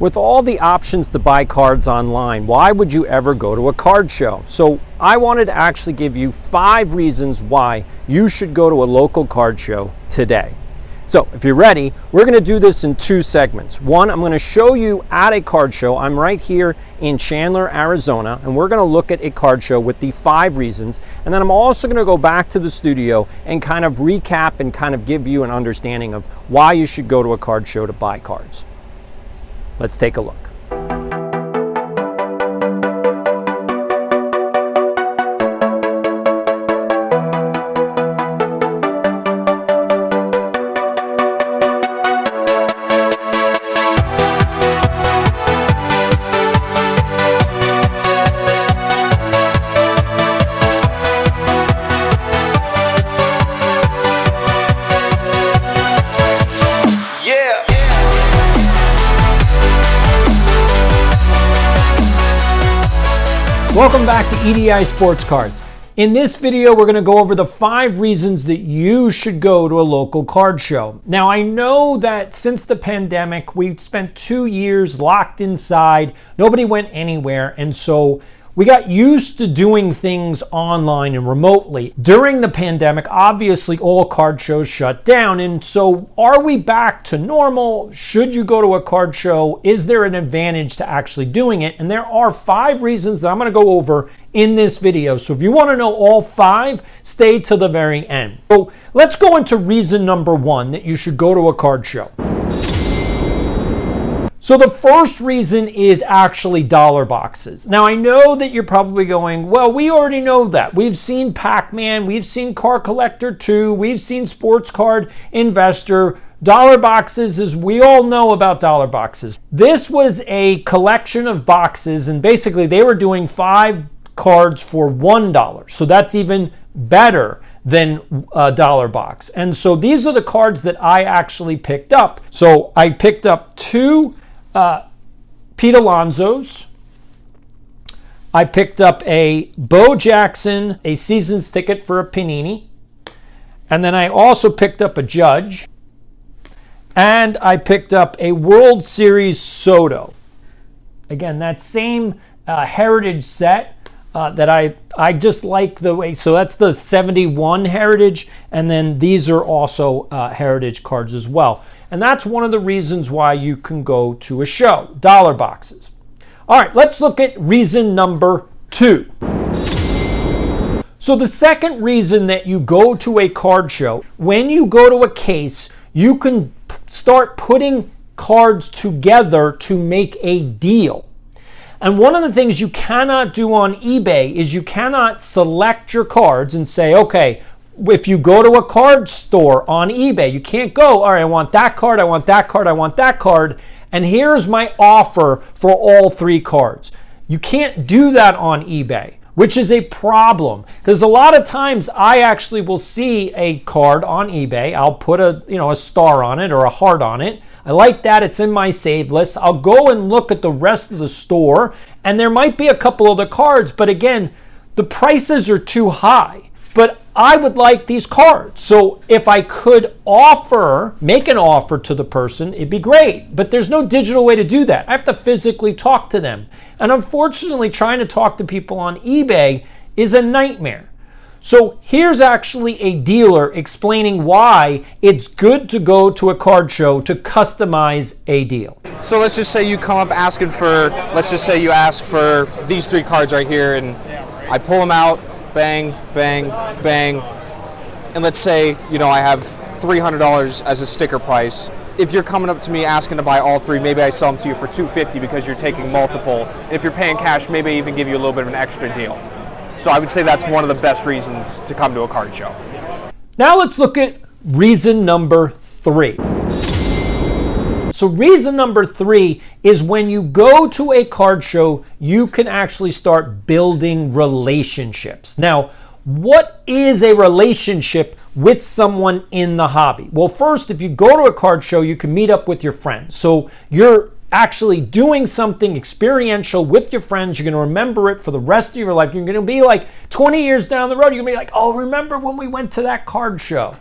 With all the options to buy cards online, why would you ever go to a card show? So I wanted to actually give you 5 reasons why you should go to a local card show today. So if you're ready, we're going to do this in 2 segments. One, I'm going to show you at a card show. I'm right here in Chandler, Arizona, and we're going to look at a card show with the 5 reasons. And then I'm also going to go back to the studio and kind of recap and kind of give you an understanding of why you should go to a card show to buy cards. Let's take a look. Welcome back to EDI Sports Cards. In this video, we're going to go over the 5 reasons that you should go to a local card show. Now, I know that since the pandemic, we've spent 2 years locked inside. Nobody went anywhere, and so we got used to doing things online and remotely. During the pandemic, obviously all card shows shut down. And so are we back to normal? Should you go to a card show? Is there an advantage to actually doing it? And there are 5 reasons that I'm going to go over in this video. So if you want to know all 5, stay to the very end. So let's go into reason number 1 that you should go to a card show. So the first reason is actually dollar boxes. Now I know that you're probably going, well, we already know that. We've seen Pac-Man, we've seen Car Collector 2, we've seen Sports Card Investor. Dollar boxes, is we all know about dollar boxes. This was a collection of boxes, and basically they were doing 5 cards for $1. So that's even better than a dollar box. And so these are the cards that I actually picked up. So I picked up 2 Pete Alonso's. I picked up a Bo Jackson, a season's ticket for a Panini. And then I also picked up a Judge. And I picked up a World Series Soto. Again, that same Heritage set that I just like the way. So that's the 71 Heritage. And then these are also Heritage cards as well. And that's one of the reasons why you can go to a show, dollar boxes. All right, let's look at reason number 2. So the second reason that you go to a card show, when you go to a case, you can start putting cards together to make a deal. And one of the things you cannot do on eBay is you cannot select your cards and say, okay, if you go to a card store on eBay, you can't go, all right, I want that card, I want that card, I want that card, and here's my offer for all 3 cards. You can't do that on eBay, which is a problem, because a lot of times I actually will see a card on eBay. I'll put a star on it or a heart on it. I like that. It's in my save list. I'll go and look at the rest of the store, and there might be a couple other cards, but again, the prices are too high. But I would like these cards. So if I could make an offer to the person, it'd be great. But there's no digital way to do that. I have to physically talk to them. And unfortunately, trying to talk to people on eBay is a nightmare. So here's actually a dealer explaining why it's good to go to a card show to customize a deal. So let's just say you come up asking for, let's just say you ask for these 3 cards right here, and I pull them out. Bang, bang, bang. And let's say, I have $300 as a sticker price. If you're coming up to me asking to buy all 3, maybe I sell them to you for $250 because you're taking multiple. And if you're paying cash, maybe I even give you a little bit of an extra deal. So I would say that's one of the best reasons to come to a card show. Now let's look at reason number 3. So reason number 3 is when you go to a card show, you can actually start building relationships. Now, what is a relationship with someone in the hobby? Well, first, if you go to a card show, you can meet up with your friends. So you're actually doing something experiential with your friends. You're going to remember it for the rest of your life. You're going to be like 20 years down the road, you're going to be like, oh, remember when we went to that card show?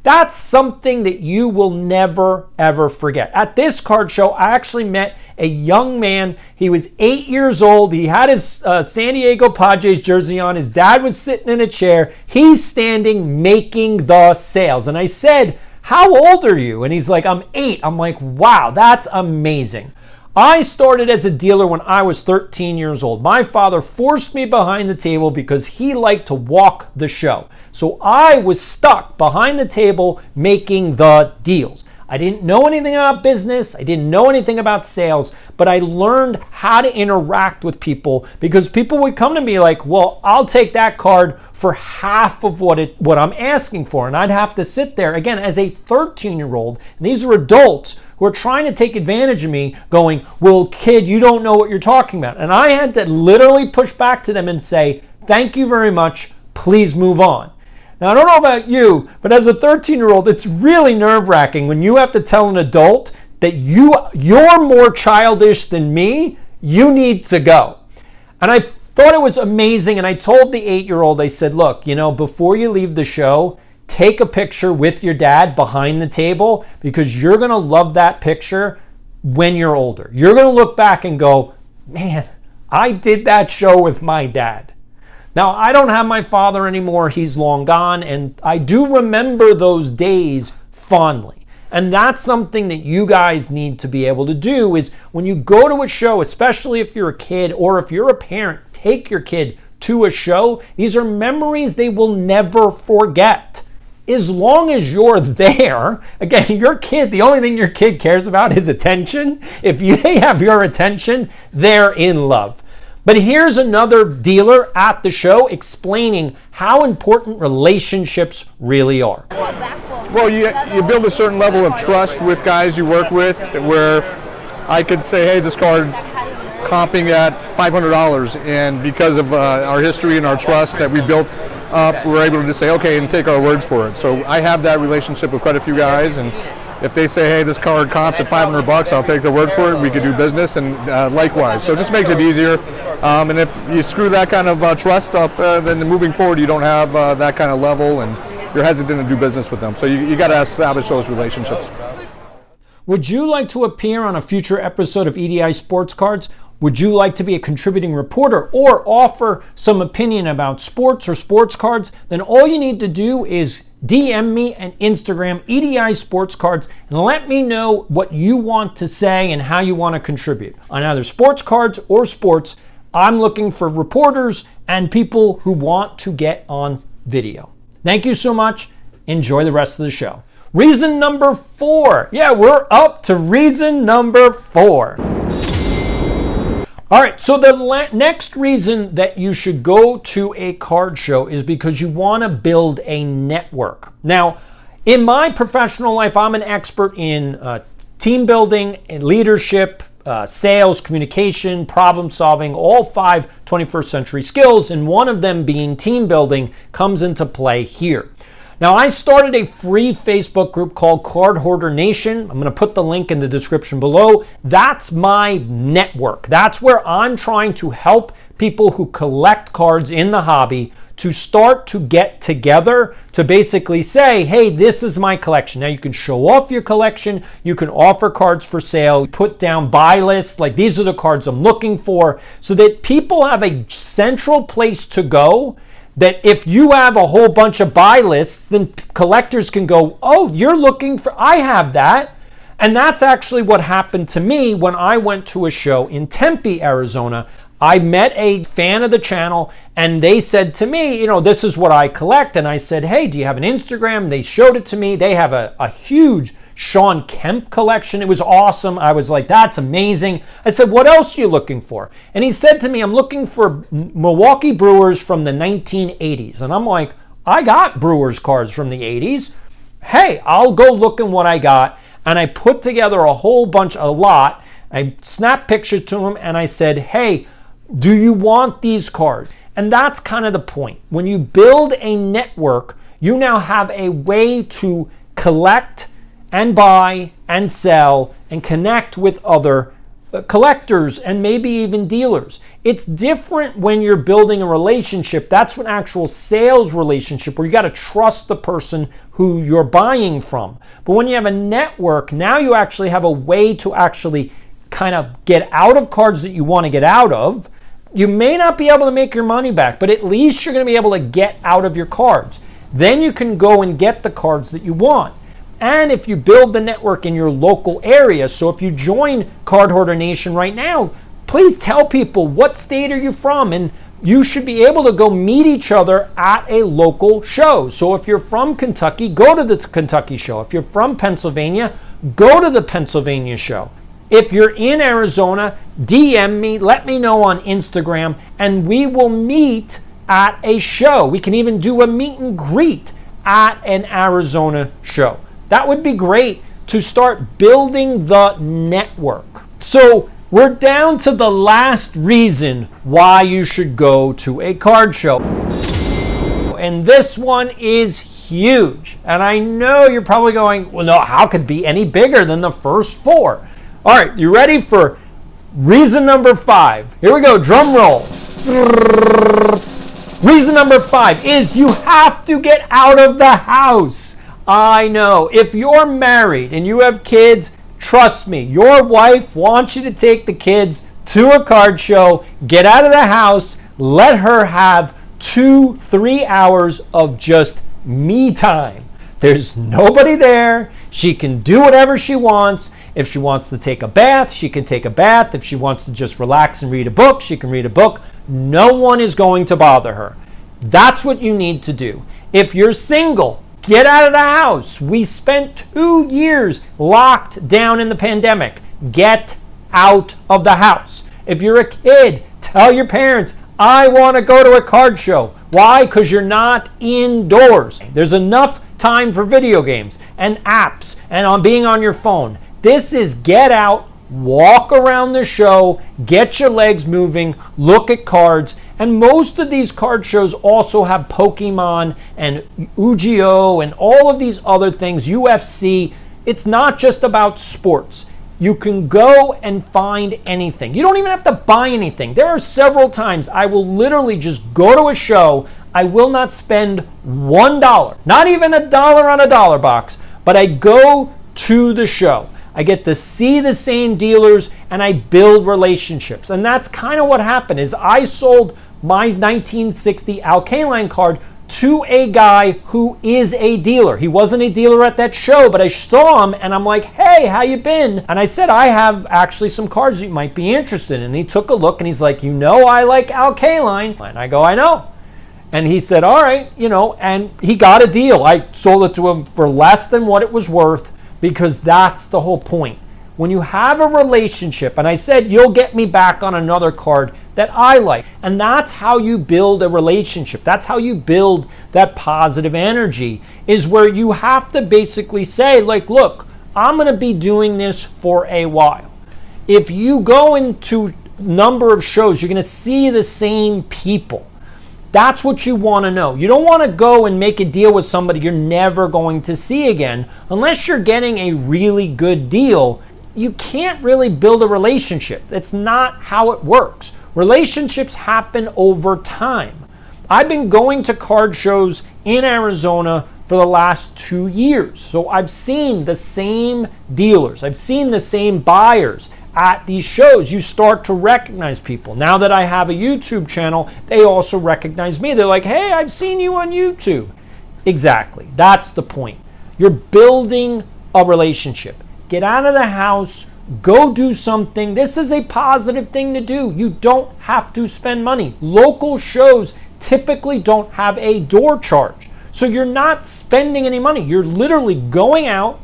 That's something that you will never, ever forget. At this card show, I actually met a young man. He was 8 years old. He had his San Diego Padres jersey on. His dad was sitting in a chair. He's standing making the sales. And I said, how old are you? And he's like, I'm 8. I'm like, wow, that's amazing. I started as a dealer when I was 13 years old. My father forced me behind the table because he liked to walk the show. So I was stuck behind the table making the deals. I didn't know anything about business. I didn't know anything about sales, but I learned how to interact with people because people would come to me like, well, I'll take that card for half of what I'm asking for. And I'd have to sit there again as a 13-year-old. And these are adults who are trying to take advantage of me going, well, kid, you don't know what you're talking about. And I had to literally push back to them and say, thank you very much. Please move on. Now, I don't know about you, but as a 13-year-old, it's really nerve-wracking when you have to tell an adult that you're more childish than me, you need to go. And I thought it was amazing, and I told the 8-year-old, I said, look, before you leave the show, take a picture with your dad behind the table because you're going to love that picture when you're older. You're going to look back and go, man, I did that show with my dad. Now, I don't have my father anymore. He's long gone. And I do remember those days fondly. And that's something that you guys need to be able to do is when you go to a show, especially if you're a kid or if you're a parent, take your kid to a show. These are memories they will never forget. As long as you're there, again, your kid, the only thing your kid cares about is attention. If they have your attention, they're in love. But here's another dealer at the show explaining how important relationships really are. Well, you build a certain level of trust with guys you work with where I could say, hey, this card's comping at $500. And because of our history and our trust that we built up, we're able to just say, okay, and take our words for it. So I have that relationship with quite a few guys. And if they say, hey, this card comps at $500, I'll take their word for it. We could do business, and likewise. So it just makes it easier. And if you screw that kind of trust up, then moving forward, you don't have that kind of level, and you're hesitant to do business with them. So you got to establish those relationships. Would you like to appear on a future episode of EDI Sports Cards? Would you like to be a contributing reporter or offer some opinion about sports or sports cards? Then all you need to do is DM me and Instagram EDI Sports Cards and let me know what you want to say and how you want to contribute on either sports cards or sports. I'm looking for reporters and people who want to get on video. Thank you so much. Enjoy the rest of the show. Reason number 4. Yeah, we're up to reason number 4. All right, so the next reason that you should go to a card show is because you want to build a network. Now, in my professional life, I'm an expert in team building and leadership, sales, communication, problem solving, all 5 21st century skills, and one of them being team building comes into play here. Now, I started a free Facebook group called Card Hoarder Nation. I'm going to put the link in the description below. That's my network. That's where I'm trying to help people who collect cards in the hobby to start to get together to basically say, hey, this is my collection. Now, you can show off your collection. You can offer cards for sale, put down buy lists, like these are the cards I'm looking for, so that people have a central place to go. That if you have a whole bunch of buy lists, then collectors can go, oh, you're looking for, I have that. And that's actually what happened to me when I went to a show in Tempe, Arizona. I met a fan of the channel and they said to me, this is what I collect. And I said, hey, do you have an Instagram? They showed it to me. They have a huge Sean Kemp collection. It was awesome. I was like, that's amazing. I said, what else are you looking for? And he said to me, I'm looking for Milwaukee Brewers from the 1980s. And I'm like, I got Brewers cards from the 80s. Hey, I'll go look in what I got. And I put together a lot. I snapped pictures to him and I said, hey, do you want these cards? And that's kind of the point. When you build a network, you now have a way to collect and buy and sell and connect with other collectors and maybe even dealers. It's different when you're building a relationship. That's an actual sales relationship where you got to trust the person who you're buying from. But when you have a network, now you actually have a way to actually kind of get out of cards that you want to get out of. You may not be able to make your money back, but at least you're going to be able to get out of your cards. Then you can go and get the cards that you want. And if you build the network in your local area, so if you join Card Hoarder Nation right now, please tell people what state are you from, and you should be able to go meet each other at a local show. So if you're from Kentucky, go to the Kentucky show. If you're from Pennsylvania, go to the Pennsylvania show. If you're in Arizona, DM me, let me know on Instagram, and we will meet at a show. We can even do a meet and greet at an Arizona show. That would be great to start building the network. So we're down to the last reason why you should go to a card show. And this one is huge. And I know you're probably going, well, no, how could it be any bigger than the first four? All right, you ready for reason number 5? Here we go, drum roll. Reason number 5 is you have to get out of the house. I know, if you're married and you have kids, trust me, your wife wants you to take the kids to a card show, get out of the house, let her have 2-3 hours of just me time. There's nobody there. She can do whatever she wants. If she wants to take a bath, she can take a bath. If she wants to just relax and read a book, she can read a book. No one is going to bother her. That's what you need to do. If you're single, get out of the house. We spent 2 years locked down in the pandemic. Get out of the house. If you're a kid, tell your parents, I want to go to a card show. Why? Because you're not indoors. There's enough time for video games and apps and on being on your phone. This is get out, walk around the show, get your legs moving, look at cards. And most of these card shows also have Pokemon and Yu-Gi-Oh! And all of these other things, UFC. It's not just about sports. You can go and find anything. You don't even have to buy anything. There are several times I will literally just go to a show. I will not spend $1, not even $1 on a dollar box, but I go to the show. I get to see the same dealers and I build relationships. And that's kind of what happened is I sold my 1960 Alkaline card to a guy who is a dealer. He wasn't a dealer at that show, but I saw him and I'm like, hey, how you been? And I said, I have actually some cards you might be interested in. And he took a look and he's like, you know, I like Alkaline. And I go, I know. And he said, all right, you know, and he got a deal. I sold it to him for less than what it was worth because that's the whole point. When you have a relationship, and I said, you'll get me back on another card that I like. And that's how you build a relationship. That's how you build that positive energy, is where you have to basically say, like, look, I'm going to be doing this for a while. If you go into a number of shows, you're going to see the same people. That's what you want to know. You don't want to go and make a deal with somebody you're never going to see again. Unless you're getting a really good deal, you can't really build a relationship. That's not how it works. Relationships happen over time. I've been going to card shows in Arizona for the last 2 years. So I've seen the same dealers. I've seen the same buyers at these shows. You start to recognize people. Now that I have a YouTube channel, they also recognize me. They're like, hey, I've seen you on YouTube. Exactly. That's the point. You're building a relationship. Get out of the house. Go do something. This is a positive thing to do. You don't have to spend money. Local shows typically don't have a door charge. So you're not spending any money. You're literally going out.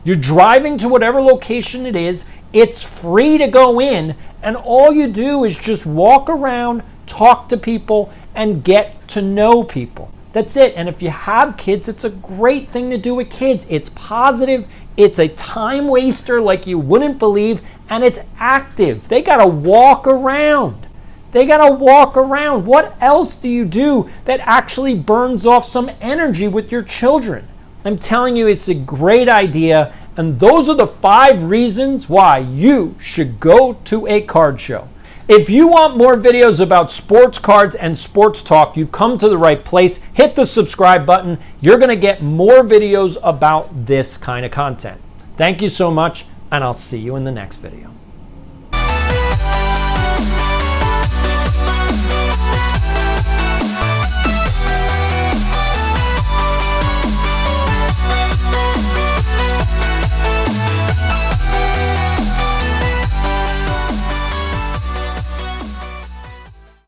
You're driving to whatever location it is. It's free to go in. And all you do is just walk around, talk to people, and get to know people. That's it. And if you have kids, it's a great thing to do with kids. It's positive. It's a time waster like you wouldn't believe, and it's active. They got to walk around. They got to walk around. What else do you do that actually burns off some energy with your children? I'm telling you, it's a great idea, and those are the 5 reasons why you should go to a card show. If you want more videos about sports cards and sports talk, you've come to the right place. Hit the subscribe button. You're going to get more videos about this kind of content. Thank you so much, and I'll see you in the next video.